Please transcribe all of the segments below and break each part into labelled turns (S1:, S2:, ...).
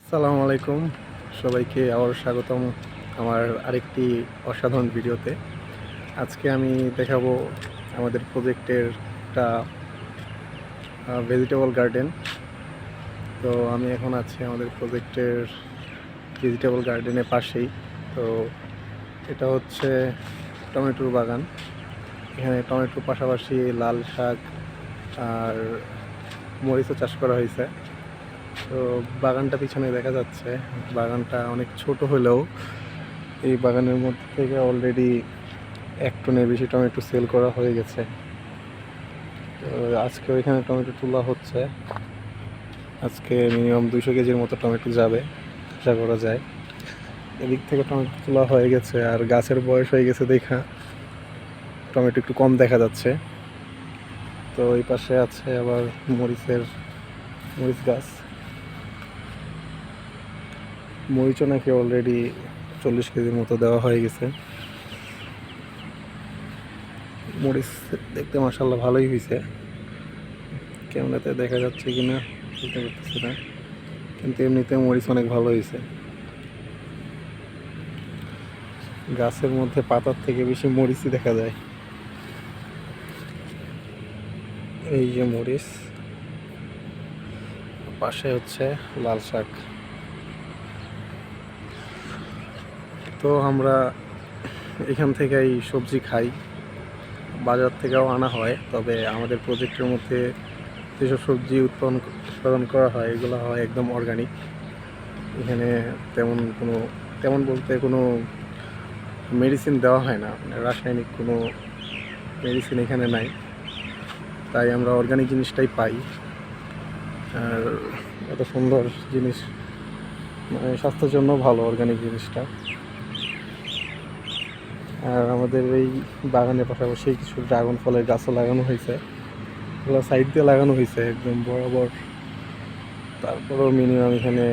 S1: আসসালামু আলাইকুম, সবাইকে আবার স্বাগতম আমার আরেকটি অসাধারণ ভিডিওতে। আজকে আমি দেখাবো আমাদের প্রজেক্টের একটা ভেজিটেবল গার্ডেন। তো আমি এখন আছি আমাদের প্রজেক্টের ভেজিটেবল গার্ডেনের পাশেই। তো এটা হচ্ছে টমেটোর বাগান। এখানে টমেটোর পাশাপাশি লাল শাক আর মরিচও চাষ করা হয়েছে। তো বাগানটা পিছনে দেখা যাচ্ছে। বাগানটা অনেক ছোট হলেও এই বাগানের মধ্যে থেকে অলরেডি 1 টনের বেশি টমেটো সেল করা হয়ে গেছে। তো আজকে ওইখানে টমেটো তোলা হচ্ছে। আজকে মিনিমাম 200 কেজির মতো টমেটো যাবে আশা করা যায়। এদিক থেকে টমেটো তোলা হয়ে গেছে, আর গাছের বয়স হয়ে গেছে দেখা টমেটো একটু কম দেখা যাচ্ছে। তো এই পাশে আছে আবার মরিচ গাছ। মরিচও নাকি অলরেডি 40 কেজির মতো দেওয়া হয়ে গেছে। মরিচ দেখতে মাশাআল্লাহ ভালোই হয়েছে। ক্যামেরাতে দেখা যাচ্ছে কিনা বুঝতে পারতেছি না, কিন্তু এমনিতে মরিচ অনেক ভালো হয়েছে। গাছের মধ্যে পাতার থেকে বেশি মরিচই দেখা যায়। এই যে মরিচ, পাশে হচ্ছে লাল শাক। তো আমরা এখান থেকেই সবজি খাই, বাজার থেকেও আনা হয়। তবে আমাদের প্রজেক্টের মধ্যে যেসব সবজি উৎপাদন করা হয় এগুলো হয় একদম অর্গানিক। এখানে তেমন বলতে কোনো মেডিসিন দেওয়া হয় না, মানে রাসায়নিক কোনো মেডিসিন এখানে নাই। তাই আমরা অর্গানিক জিনিসটাই পাই। আর এত সুন্দর জিনিস, মানে স্বাস্থ্যের জন্য ভালো অর্গানিক জিনিসটা। আর আমাদের এই বাগানের পাশাপাশি কিছু ড্রাগন ফলের গাছও লাগানো হয়েছে। এগুলো সাইড দিয়ে লাগানো হয়েছে একদম বরাবর। তারপরেও মিনিমাম এখানে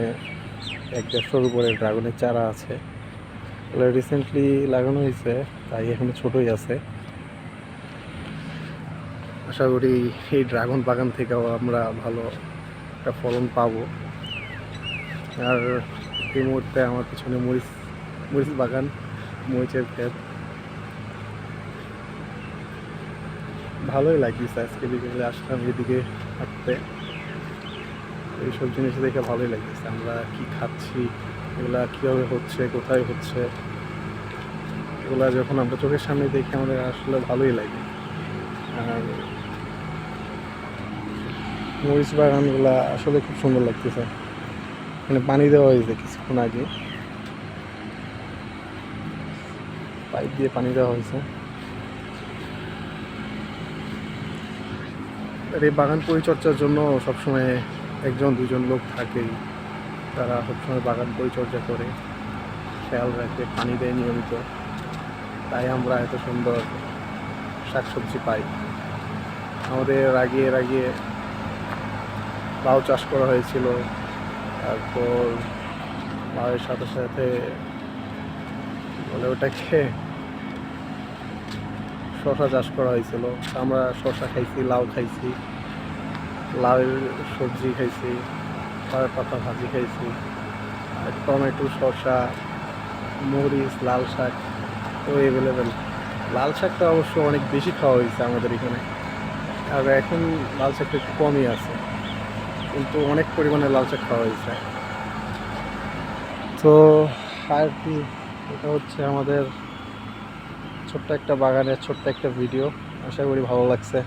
S1: 1-150-র উপরে ড্রাগনের চারা আছে। এগুলো রিসেন্টলি লাগানো হয়েছে, তাই এখনো ছোটই আছে। আশা করি এই ড্রাগন বাগান থেকেও আমরা ভালো একটা ফলন পাবো। আর এই মুহূর্তে আমার পিছনে মরিচ বাগান, মরিচের ক্ষেত। ভালোই লাগছে। আজকে বিকেলে আসলাম এদিকে হাঁটতে, এইসব জিনিস দেখে ভালোই লাগতেছে। আমরা কি খাচ্ছি, এগুলা কীভাবে হচ্ছে, কোথায় হচ্ছে, এগুলা যখন আমরা চোখের সামনে দেখি আমাদের আসলে ভালোই লাগে। আর মরিচ বাগানগুলা আসলে খুব সুন্দর লাগতেছে। এখানে পানি দেওয়া হয়েছে কিছুক্ষণ আগে, পাইপ দিয়ে পানি দেওয়া হয়েছে। আর এই বাগান পরিচর্যার জন্য সবসময় 1-2জন লোক থাকেই। তারা সবসময় বাগান পরিচর্যা করে, খেয়াল রাখে, পানি দেয় নিয়মিত। তাই আমরা এত সুন্দর শাকসবজি পাই। আমাদের এর আগে লাউ চাষ করা হয়েছিল। তারপর লাউয়ের সাথে সাথে বলে ওটাকে শসা চাষ করা হয়েছিল। আমরা শসা খাইছি, লাউ খাইছি, লাউয়ের সবজি খাইছি, লাউয়ের পাতা ভাজি খাইছি, আর টমেটো, শসা, মরিচ, লাল শাক তো অ্যাভেলেবেল। লাল শাকটা অবশ্য অনেক বেশি খাওয়া হয়েছে আমাদের এখানে। আর এখন লাল শাকটা একটু কমই আছে, কিন্তু অনেক পরিমাণে লাল শাক খাওয়া হয়েছে। তো আর কি, এটা হচ্ছে আমাদের ছোট্ট একটা বাগানের ছোট্ট একটা ভিডিও। আশা করি ভালো লাগছে।